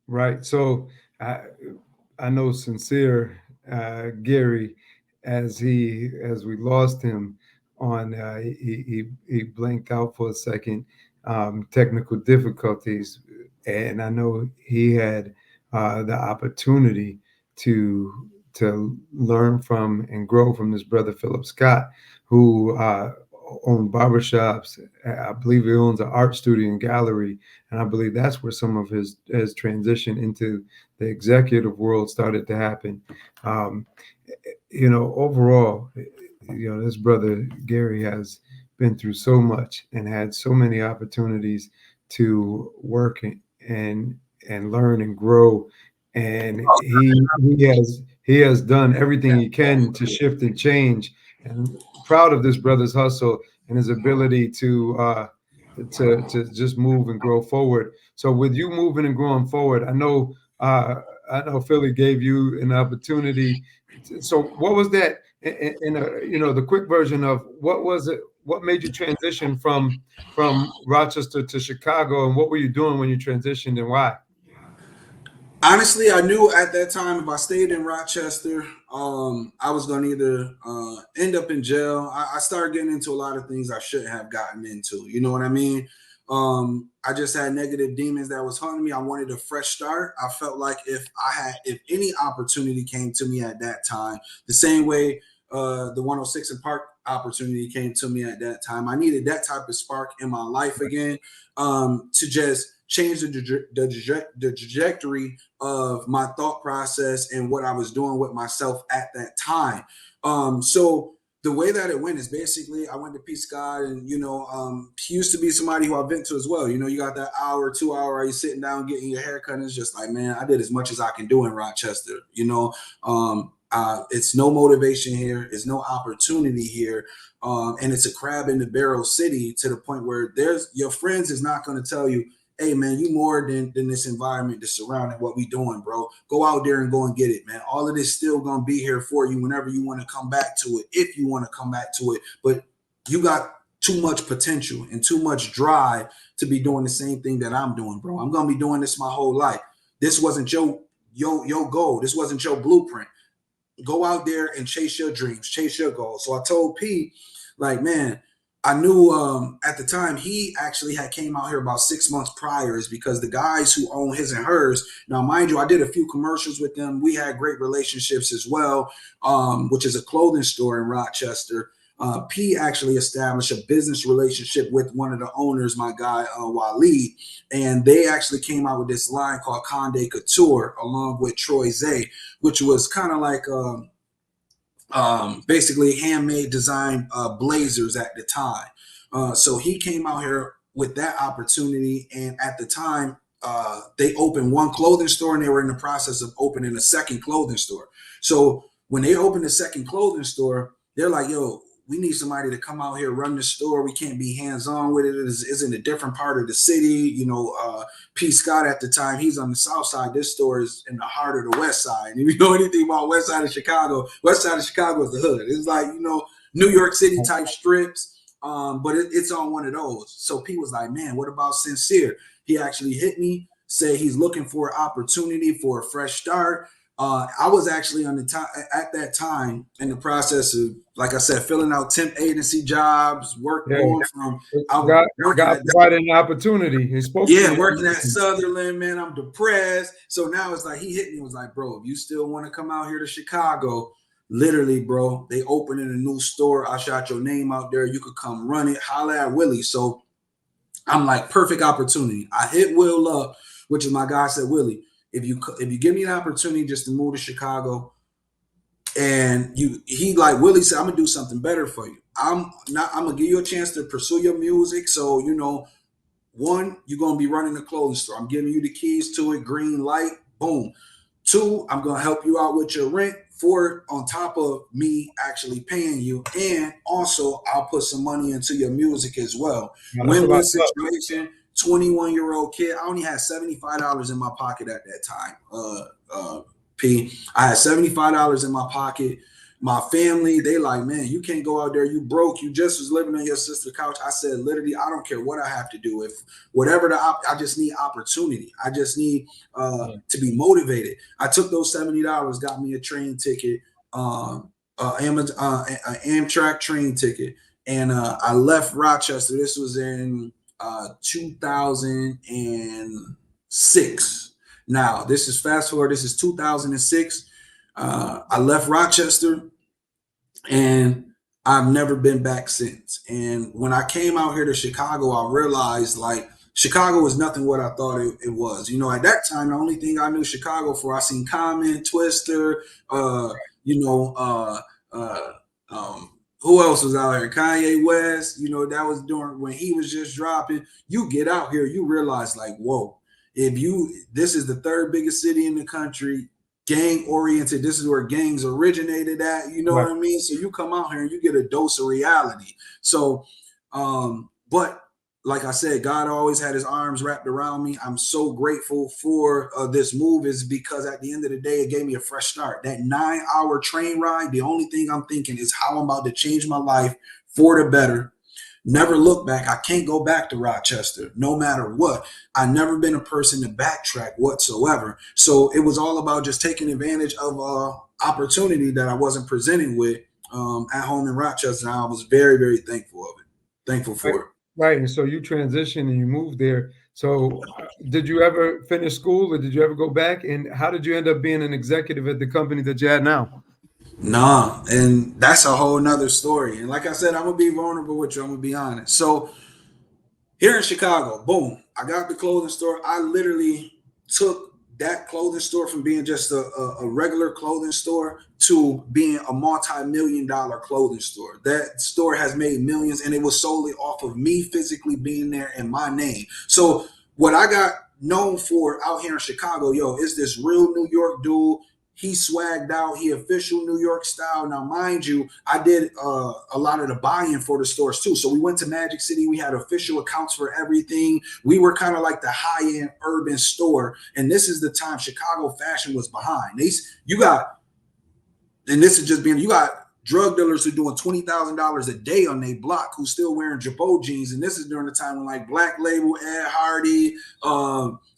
Right. So I I know sincere Gary, as we lost him on he blinked out for a second, technical difficulties, and I know he had the opportunity to learn from and grow from his brother Philip Scott, who owned barbershops. I believe he owns an art studio and gallery, and I believe that's where some of his transition into the executive world started to happen. Um, Overall, this brother Gary has been through so much and had so many opportunities to work and learn and grow, and he has done everything he can to shift and change. And proud of this brother's hustle and his ability to just move and grow forward. So with you moving and growing forward, I know Philly gave you an opportunity. So what was that in the quick version of what was it? What made you transition from Rochester to Chicago, and what were you doing when you transitioned, and why? Honestly, I knew at that time if I stayed in Rochester, I was gonna either end up in jail. I started getting into a lot of things I shouldn't have gotten into. You know what I mean? I just had negative demons that was haunting me. I wanted a fresh start. I felt like if any opportunity came to me at that time, the same way the 106 and Park opportunity came to me at that time, I needed that type of spark in my life again, to just change the trajectory of my thought process and what I was doing with myself at that time. So the way that it went is basically I went to P. Scott, and he used to be somebody who I vent to as well. You got that hour, 2 hour, are you sitting down getting your hair cut? And it's just like, man, I did as much as I can do in Rochester. It's no motivation here, it's no opportunity here. And it's a crab in the barrel city, to the point where there's your friends is not going to tell you, hey man, you more than this environment that's surrounding what we doing, bro. Go out there and go and get it, man. All of this still gonna be here for you whenever you want to come back to it, if you want to come back to it. But you got too much potential and too much drive to be doing the same thing that I'm doing, bro. I'm gonna be doing this my whole life. This wasn't your goal. This wasn't your blueprint. Go out there and chase your dreams, chase your goals. So I told P, like, man, I knew at the time he actually had came out here about 6 months prior, is because the guys who own his and hers. Now, mind you, I did a few commercials with them. We had great relationships as well, which is a clothing store in Rochester. P actually established a business relationship with one of the owners, my guy Waleed, and they actually came out with this line called Conde Couture along with Troy Zay, which was kind of like basically handmade design blazers at the time. So he came out here with that opportunity, and at the time, they opened one clothing store, and they were in the process of opening a second clothing store. So when they opened the second clothing store, they're like, "Yo, we need somebody to come out here run the store. We can't be hands on with it. It's in a different part of the city." P. Scott at the time, he's on the south side. This store is in the heart of the west side. And if you know anything about west side of Chicago, west side of Chicago is the hood. It's like, New York City type strips. But it's on one of those. So P was like, man, what about Sincere? He actually hit me, say he's looking for an opportunity for a fresh start. I was actually on the time at that time in the process of, like I said, filling out temp agency jobs, work Yeah, going from I was God, working God at provided an opportunity. He spoke to yeah, you. working at Sutherland, man, I'm depressed. So now it's like he hit me, was like, bro, if you still want to come out here to Chicago, literally, bro, they opening a new store. I shot your name out there. You could come run it. Holla at Willie. So I'm like, perfect opportunity. I hit Will up, which is my guy. Said, Willie, if you give me an opportunity just to move to Chicago, and he like Willie said, I'm gonna do something better for you. I'm gonna give you a chance to pursue your music. So one, you're gonna be running the clothing store. I'm giving you the keys to it, green light, boom. Two, I'm gonna help you out with your rent. Four, on top of me actually paying you, and also I'll put some money into your music as well. Now, that's a lot Win-win of love. situation. 21-year-old kid. I only had $75 in my pocket at that time. P. I had $75 in my pocket. My family, they like, man, you can't go out there. You broke. You just was living on your sister's couch. I said, literally, I don't care what I have to do. If whatever I just need opportunity. I just need Yeah. to be motivated. I took those $70, got me a train ticket, Amtrak train ticket, and I left Rochester. This was in 2006. Now, this is fast forward. This is 2006. I left Rochester, and I've never been back since. And when I came out here to Chicago, I realized like Chicago was nothing what I thought it was. You know, at that time, the only thing I knew Chicago for, I seen Common, Twister, you know, uh, who else was out here? Kanye West. You know, that was during when he was just dropping. You get out here, you realize like, whoa, if you this is the third biggest city in the country, gang oriented. This is where gangs originated at. You know Right. what I mean? So you come out here and you get a dose of reality. So, but like I said, God always had his arms wrapped around me. I'm so grateful for this move, is because at the end of the day, it gave me a fresh start. That 9-hour train ride, the only thing I'm thinking is how I'm about to change my life for the better. Never look back. I can't go back to Rochester, no matter what. I've never been a person to backtrack whatsoever. So it was all about just taking advantage of opportunity that I wasn't presenting with at home in Rochester. And I was very, very thankful of it. Thankful Right. for it. Right. And so you transitioned and you moved there. So did you ever finish school or did you ever go back? And how did you end up being an executive at the company that you're at now? Nah, and that's a whole nother story. And like I said, I'm gonna be vulnerable with you. I'm gonna be honest. So here in Chicago, boom, I got the clothing store. I literally took that clothing store from being just a regular clothing store to being a multi-million dollar clothing store. That store has made millions, and it was solely off of me physically being there and my name. So what I got known for out here in Chicago, yo, is this real New York dude. He swagged out. He official New York style. Now, mind you, I did a lot of the buy-in for the stores too. So we went to Magic City. We had official accounts for everything. We were kind of like the high-end urban store. And this is the time Chicago fashion was behind. You got, and this is just being, you got drug dealers who doing $20,000 a day on their block who's still wearing Jabot jeans. And this is during the time when like Black Label, Ed Hardy,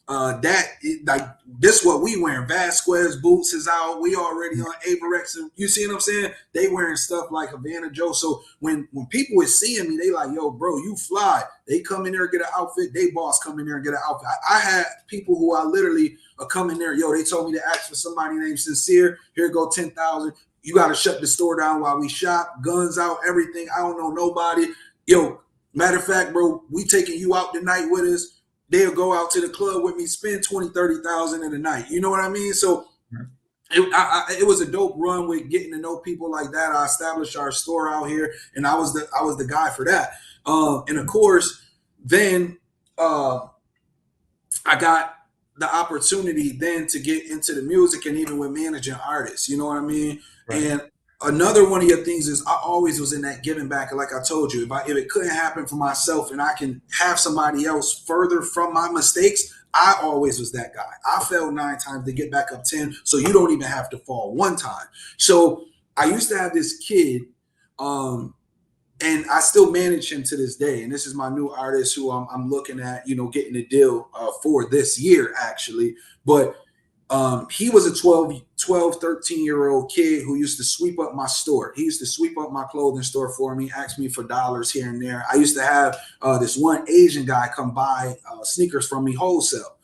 like this what we wearing. Vasquez boots is out. We already on Averex. You see what I'm saying? They wearing stuff like Havana Joe. So when people is seeing me, they like, yo, bro, you fly. They come in there and get an outfit. They boss come in there and get an outfit. I had people who I literally come in there. Yo, they told me to ask for somebody named Sincere. Here go 10,000. You got to shut the store down while we shop. Guns out, everything. I don't know nobody. Yo, matter of fact, bro, we taking you out tonight with us. They'll go out to the club with me, spend 20, 30,000 in a night. You know what I mean? So it was a dope run with getting to know people like that. I established our store out here, and I was the guy for that. And of course, then I got the opportunity then to get into the music and even with managing artists. You know what I mean? Right. And another one of your things is I always was in that giving back. Like I told you, if it couldn't happen for myself and I can have somebody else further from my mistakes, I always was that guy. I failed 9 times to get back up 10, so you don't even have to fall 1 time. So I used to have this kid, and I still manage him to this day. And this is my new artist who I'm looking at, you know, getting a deal for this year, actually. But he was a 13-year-old kid who used to sweep up my store. He used to sweep up my clothing store for me, ask me for dollars here and there. I used to have this one Asian guy come buy sneakers from me wholesale.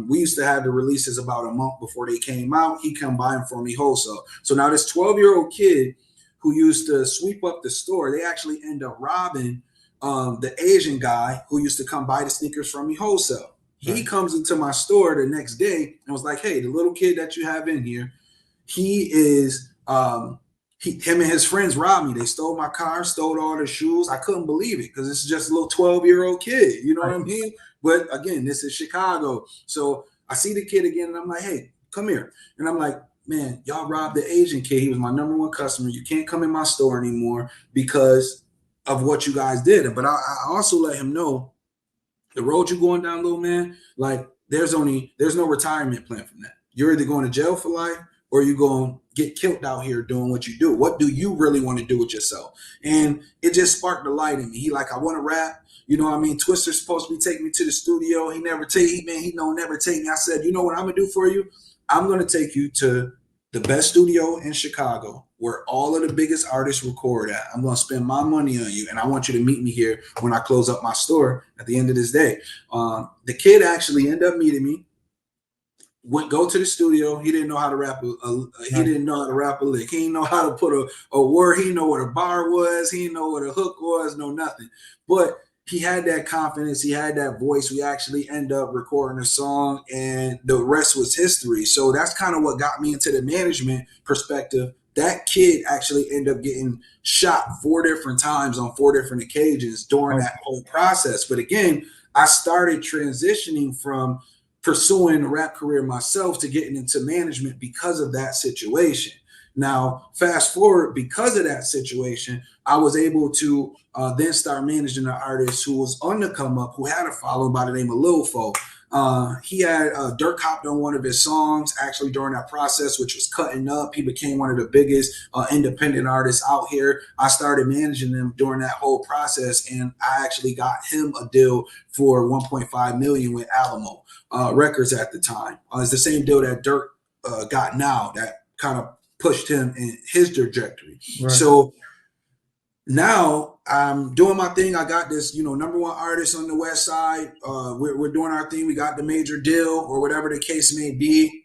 We used to have the releases about a month before they came out. He come buy them for me wholesale. So now this 12-year-old kid who used to sweep up the store, they actually end up robbing the Asian guy who used to come buy the sneakers from me wholesale. He comes into my store the next day and was like, hey, the little kid that you have in here, he is him and his friends robbed me. They stole my car, stole all the shoes. I couldn't believe it because it's just a little 12-year-old kid. You know what I mean? But again, this is Chicago. So I see the kid again and I'm like, hey, come here. And I'm like, man, y'all robbed the Asian kid. He was my number 1 customer. You can't come in my store anymore because of what you guys did. But I also let him know the road you're going down, little man, like there's no retirement plan from that. You're either going to jail for life or you going to get killed out here doing what you do? What do you really want to do with yourself? And it just sparked the light in me. He like, I want to rap. You know what I mean? Twister's supposed to be taking me to the studio. He never take, man, he don't never take me. I said, you know what I'm going to do for you? I'm going to take you to the best studio in Chicago where all of the biggest artists record at. I'm going to spend my money on you, and I want you to meet me here when I close up my store at the end of this day. The kid actually ended up meeting me. Go to the studio. He didn't know how to rap. He didn't know how to rap a lick. He didn't know how to put a word. He didn't know what a bar was. He didn't know what a hook was. No nothing. But he had that confidence. He had that voice. We actually end up recording a song, and the rest was history. So that's kind of what got me into the management perspective. That kid actually ended up getting shot 4 different times on 4 different occasions during that whole process. But again, I started transitioning from pursuing a rap career myself to getting into management because of that situation. Now, fast forward, because of that situation, I was able to then start managing an artist who was on the come up, who had a following by the name of Lil Fo. He had Dirk hopped on one of his songs actually during that process, which was Cutting Up. He became one of the biggest independent artists out here. I started managing them during that whole process, and I actually got him a deal for 1.5 million with Alamo Records at the time. It's the same deal that Dirk got now that kind of pushed him in his trajectory. Right. So now I'm doing my thing. I got this, #1 artist on the West Side. We're doing our thing. We got the major deal or whatever the case may be.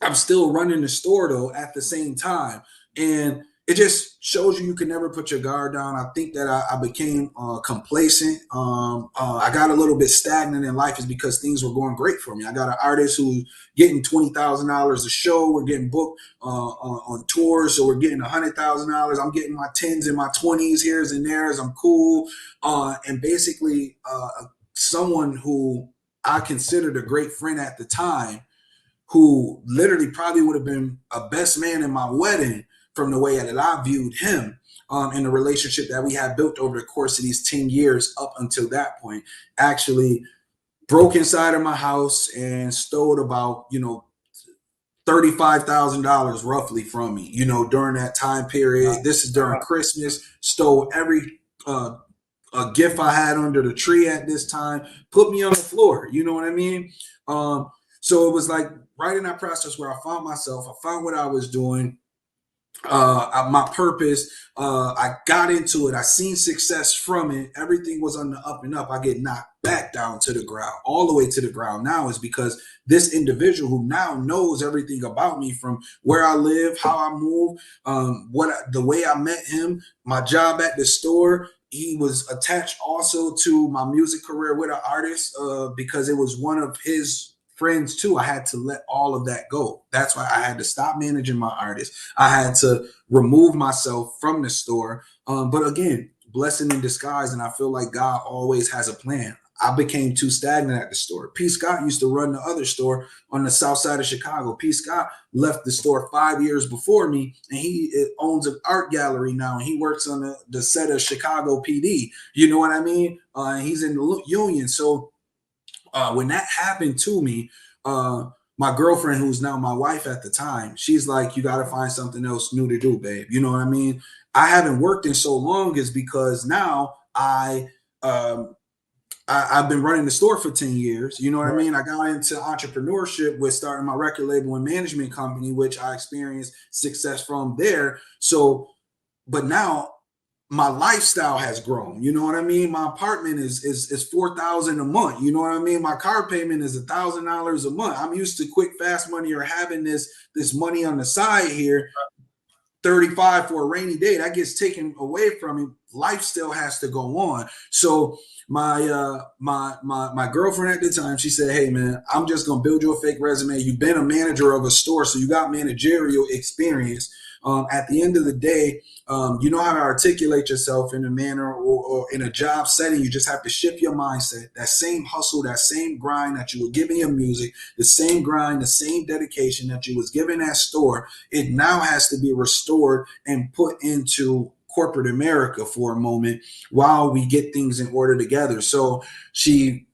I'm still running the store though at the same time. And it just shows you can never put your guard down. I think that I became complacent. I got a little bit stagnant in life is because things were going great for me. I got an artist who's getting $20,000 a show. We're getting booked on tours, so we're getting $100,000. I'm getting my 10s and my 20s here's and there's. I'm cool. And basically someone who I considered a great friend at the time, who literally probably would have been a best man in my wedding from the way that I viewed him in the relationship that we had built over the course of these 10 years up until that point, actually broke inside of my house and stole about, $35,000 roughly from me, during that time period. This is during Christmas, stole every a gift I had under the tree at this time, put me on the floor. You know what I mean? So it was like right in that process where I found myself, I found what I was doing, my purpose. I got into it. I seen success from it. Everything was on the up and up. I get knocked back down to the ground, all the way to the ground now is because this individual who now knows everything about me, from where I live, how I move, the way I met him, my job at the store. He was attached also to my music career with an artist because it was one of his friends too. I had to let all of that go. That's why I had to stop managing my artists. I had to remove myself from the store. But again, blessing in disguise. And I feel like God always has a plan. I became too stagnant at the store. P. Scott used to run the other store on the south side of Chicago. P. Scott left the store 5 years before me, and he owns an art gallery now, and he works on the set of Chicago PD. You know what I mean? He's in the union. So when that happened to me, my girlfriend, who's now my wife at the time, she's like, you got to find something else new to do, babe. You know what I mean? I haven't worked in so long is because now I've been running the store for 10 years. You know what I mean? I got into entrepreneurship with starting my record label and management company, which I experienced success from there. So, but now my lifestyle has grown. You know what I mean? My apartment is $4,000 a month. You know what I mean? My car payment is $1,000 a month. I'm used to quick, fast money or having this money on the side here. 35 for a rainy day, that gets taken away from me. Life still has to go on. So my girlfriend at the time, she said, hey man, I'm just gonna build you a fake resume. You've been a manager of a store, so you got managerial experience. At the end of the day, you know how to articulate yourself in a manner or in a job setting. You just have to shift your mindset. That same hustle, that same grind that you were giving your music, the same grind, the same dedication that you was giving that store, it now has to be restored and put into corporate America for a moment while we get things in order together. So she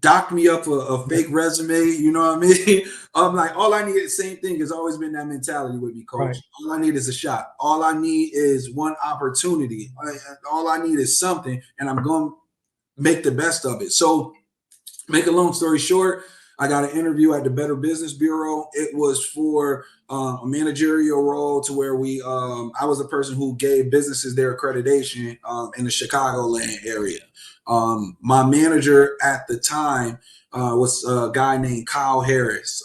docked me up a fake resume. You know what I mean? I'm like, all I need is the same thing. Has always been that mentality with me, coach. Right. All I need is a shot. All I need is one opportunity. All I need is something, and I'm going to make the best of it. So, make a long story short, I got an interview at the Better Business Bureau. It was for a managerial role to where I was the person who gave businesses their accreditation in the Chicagoland area. My manager at the time was a guy named Kyle Harris.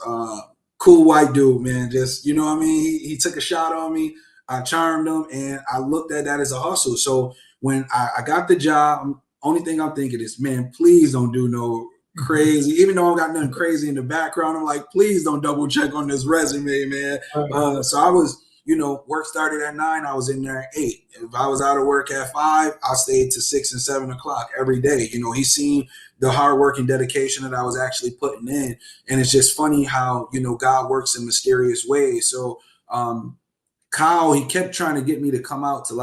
Cool white dude, man. Just, you know what I mean? He took a shot on me. I charmed him, and I looked at that as a hustle. So when I got the job, only thing I'm thinking is, man, please don't do no crazy. Even though I got nothing crazy in the background, I'm like, please don't double check on this resume, man. Right. So I was, work started at 9. I was in there at 8. If I was out of work at 5, I stayed to 6 and 7 o'clock every day. He seen the hard work and dedication that I was actually putting in, and it's just funny how God works in mysterious ways. So Kyle, he kept trying to get me to come out to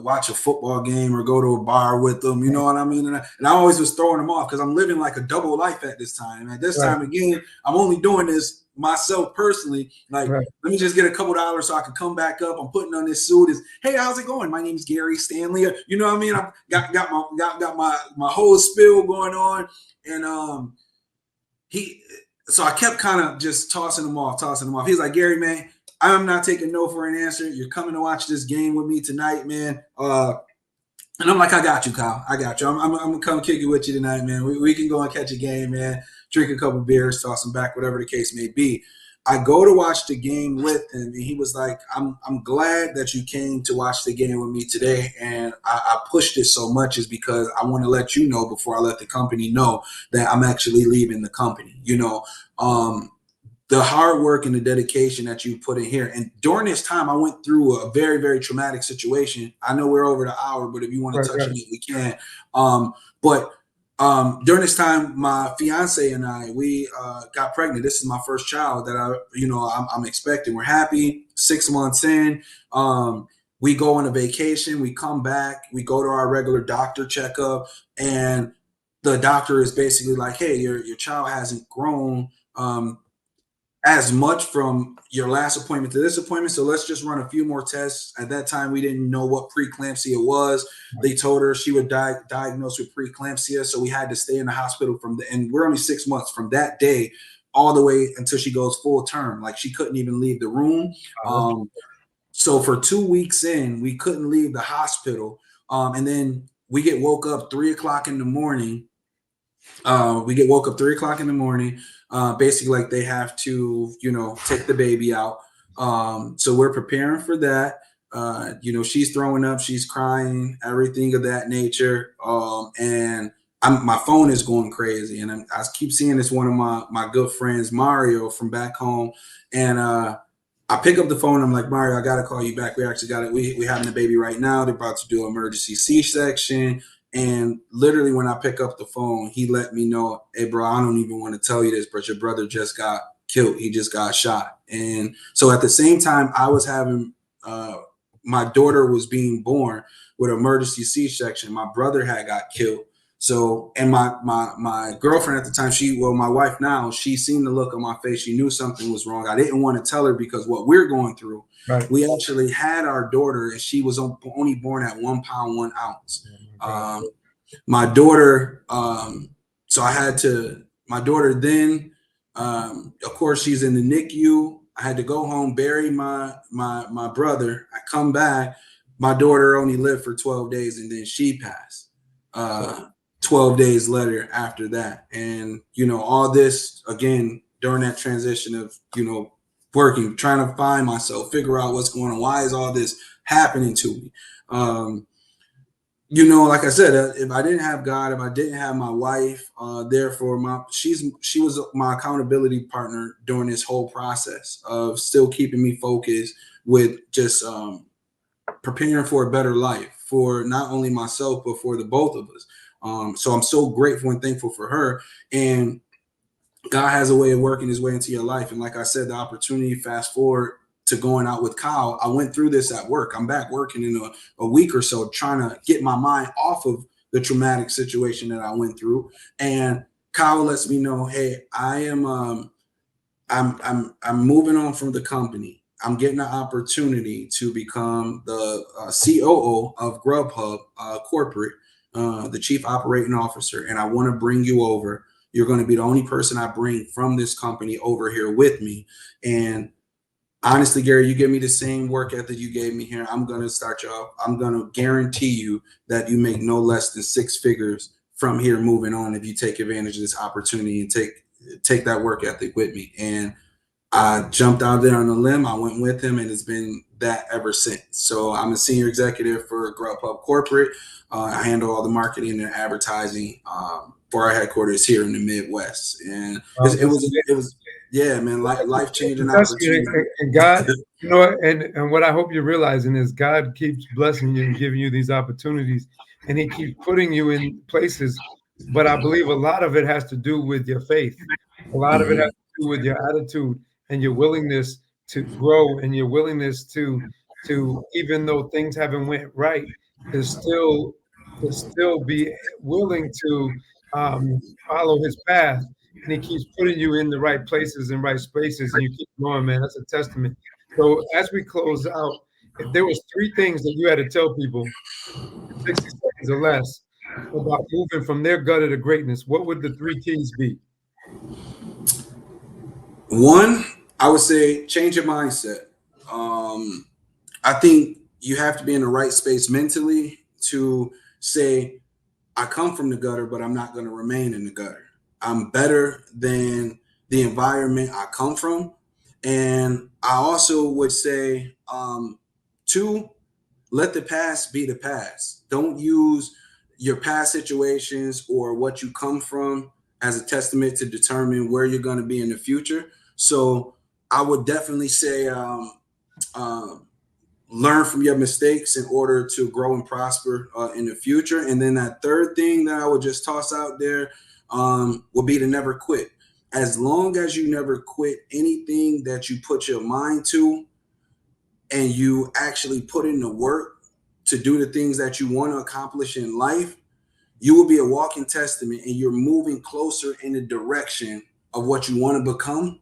watch a football game or go to a bar with them. You know what I mean? And I always was throwing them off because I'm living like a double life at this time. At this Right. time, again, I'm only doing this myself personally. Like, Right. let me just get a couple dollars so I can come back up. I'm putting on this suit. Hey, how's it going? My name's Gary Stanley. You know what I mean? I got my whole spill going on, and he. So I kept kind of just tossing him off. He's like, Gary, man, I'm not taking no for an answer. You're coming to watch this game with me tonight, man. And I'm like, I got you, Kyle. I got you. I'm gonna come kick it with you tonight, man. We can go and catch a game, man. Drink a couple beers, toss them back, whatever the case may be. I go to watch the game with him, and he was like, I'm glad that you came to watch the game with me today. And I pushed it so much is because I want to let you know before I let the company know that I'm actually leaving the company. The hard work and the dedication that you put in here. And during this time, I went through a very, very traumatic situation. I know we're over the hour, but if you want to Right. touch on Right. it, we can. But during this time, my fiance and I, we got pregnant. This is my first child that I'm expecting. We're happy. 6 months in, we go on a vacation. We come back. We go to our regular doctor checkup, and the doctor is basically like, "Hey, your child hasn't grown as much from your last appointment to this appointment. So let's just run a few more tests." At that time, we didn't know what preeclampsia was. They told her she would diagnosed with preeclampsia. So we had to stay in the hospital and we're only 6 months from that day all the way until she goes full term. Like, she couldn't even leave the room. So for 2 weeks in, we couldn't leave the hospital. And then we get woke up 3 o'clock in the morning. Basically, like, they have to, take the baby out. So we're preparing for that. She's throwing up, she's crying, everything of that nature. And my phone is going crazy, and I keep seeing this one of my good friends, Mario, from back home, and I pick up the phone. I'm like, Mario, I gotta call you back. We actually got it. We having a baby right now. They're about to do an emergency C-section. And literally, when I pick up the phone, he let me know, "Hey, bro, I don't even want to tell you this, but your brother just got killed. He just got shot." And so at the same time, I was having my daughter was being born with emergency C-section. My brother had got killed. So, and my girlfriend at the time, my wife now, she seen the look on my face. She knew something was wrong. I didn't want to tell her because what we're going through. Right. We actually had our daughter, and she was only born at 1 pound 1 ounce. My daughter, so I had to. My daughter then, of course, she's in the NICU. I had to go home, bury my brother. I come back. My daughter only lived for 12 days, and then she passed. 12 days later after that. And, all this, again, during that transition of, working, trying to find myself, figure out what's going on. Why is all this happening to me? Like I said, if I didn't have God, if I didn't have my wife, therefore she was my accountability partner during this whole process of still keeping me focused with just preparing for a better life for not only myself but for the both of us. So I'm so grateful and thankful for her. And God has a way of working his way into your life. And like I said, the opportunity, fast forward to going out with Kyle, I went through this at work. I'm back working in a week or so, trying to get my mind off of the traumatic situation that I went through. And Kyle lets me know, hey, I'm moving on from the company. I'm getting an opportunity to become the COO of Grubhub corporate, the chief operating officer, and I want to bring you over. You're going to be the only person I bring from this company over here with me. And honestly, Gary, you give me the same work ethic you gave me here. I'm going to start you off. I'm going to guarantee you that you make no less than six figures from here moving on if you take advantage of this opportunity and take that work ethic with me. And I jumped out there on a limb. I went with him, and it's been that ever since. So I'm a senior executive for Grubhub Corporate. I handle all the marketing and advertising for our headquarters here in the Midwest. And it was yeah, man, life changing opportunity. And God, you know, and what I hope you're realizing is God keeps blessing you and giving you these opportunities, and He keeps putting you in places. But I believe a lot of it has to do with your faith. A lot of it has Mhm. to do with your attitude and your willingness to grow, and your willingness to even though things haven't went right, to still to still be willing to follow His path, and He keeps putting you in the right places and right spaces, and you keep going, man. That's a testament. So as we close out, if there was three things that you had to tell people in 60 seconds or less about moving from their gutter to greatness, what would the three keys be? One, I would say change your mindset. Um, I think you have to be in the right space mentally to say, I come from the gutter, but I'm not going to remain in the gutter. I'm better than the environment I come from. And I also would say, two, let the past be the past. Don't use your past situations or what you come from as a testament to determine where you're going to be in the future. So I would definitely say, um, learn from your mistakes in order to grow and prosper in the future. And then that third thing that I would just toss out there would be to never quit. As long as you never quit anything that you put your mind to, and you actually put in the work to do the things that you want to accomplish in life, you will be a walking testament, and you're moving closer in the direction of what you want to become,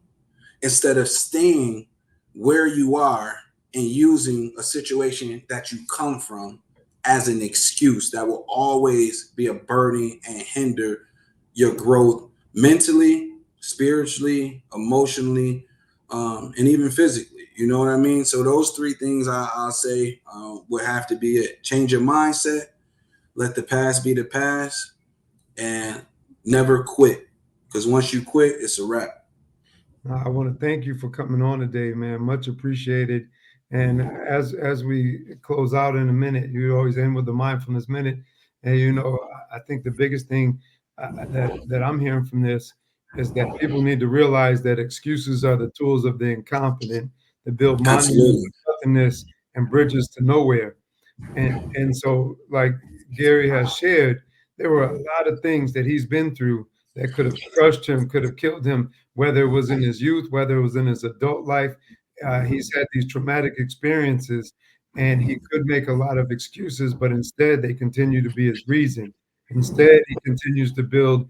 instead of staying where you are and using a situation that you come from as an excuse that will always be a burden and hinder your growth mentally, spiritually, emotionally, and even physically. You know what I mean? So those three things I'll say would have to be it. Change your mindset, let the past be the past, and never quit. Because once you quit, it's a wrap. I want to thank you for coming on today, man. Much appreciated. And as we close out in a minute, you always end with the mindfulness minute. And you know, I think the biggest thing that I'm hearing from this is that people need to realize that excuses are the tools of the incompetent to build monuments Absolutely. of nothingness and bridges to nowhere. And so, like Gary has shared, there were a lot of things that he's been through that could have crushed him, could have killed him, whether it was in his youth, whether it was in his adult life. He's had these traumatic experiences, and he could make a lot of excuses, but instead they continue to be his reason. Instead, he continues to build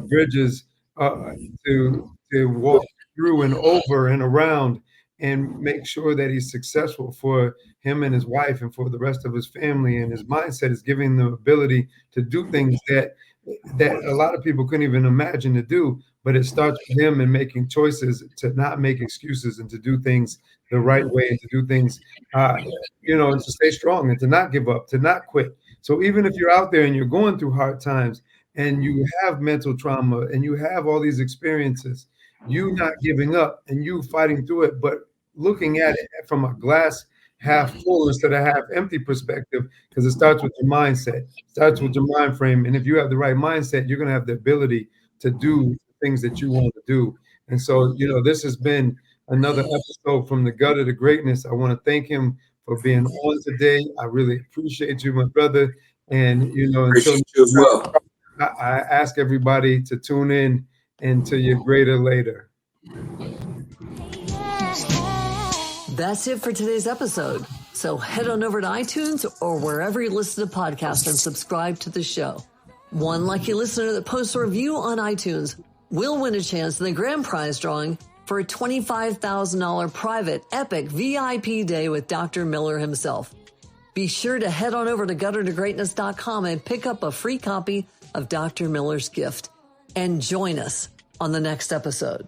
bridges to walk through and over and around, and make sure that he's successful for him and his wife and for the rest of his family. And his mindset is giving them the ability to do things that a lot of people couldn't even imagine to do. But it starts with him and making choices to not make excuses and to do things the right way, and to do things, uh, and to stay strong and to not give up, to not quit. So even if you're out there and you're going through hard times and you have mental trauma and you have all these experiences, you not giving up and you fighting through it, but looking at it from a glass half full instead of half empty perspective, because it starts with your mindset, starts with your mind frame. And if you have the right mindset, you're going to have the ability to do things that you want to do. And so, this has been another episode from the gutter to greatness. I want to thank him for being on today. I really appreciate you, my brother. And, until Appreciate you as well. I ask everybody to tune in into your greater later. That's it for today's episode. So head on over to iTunes or wherever you listen to podcasts and subscribe to the show. One lucky listener that posts a review on iTunes will win a chance in the grand prize drawing for a $25,000 private epic VIP day with Dr. Miller himself. Be sure to head on over to guttertogreatness.com and pick up a free copy of Dr. Miller's gift. And join us on the next episode.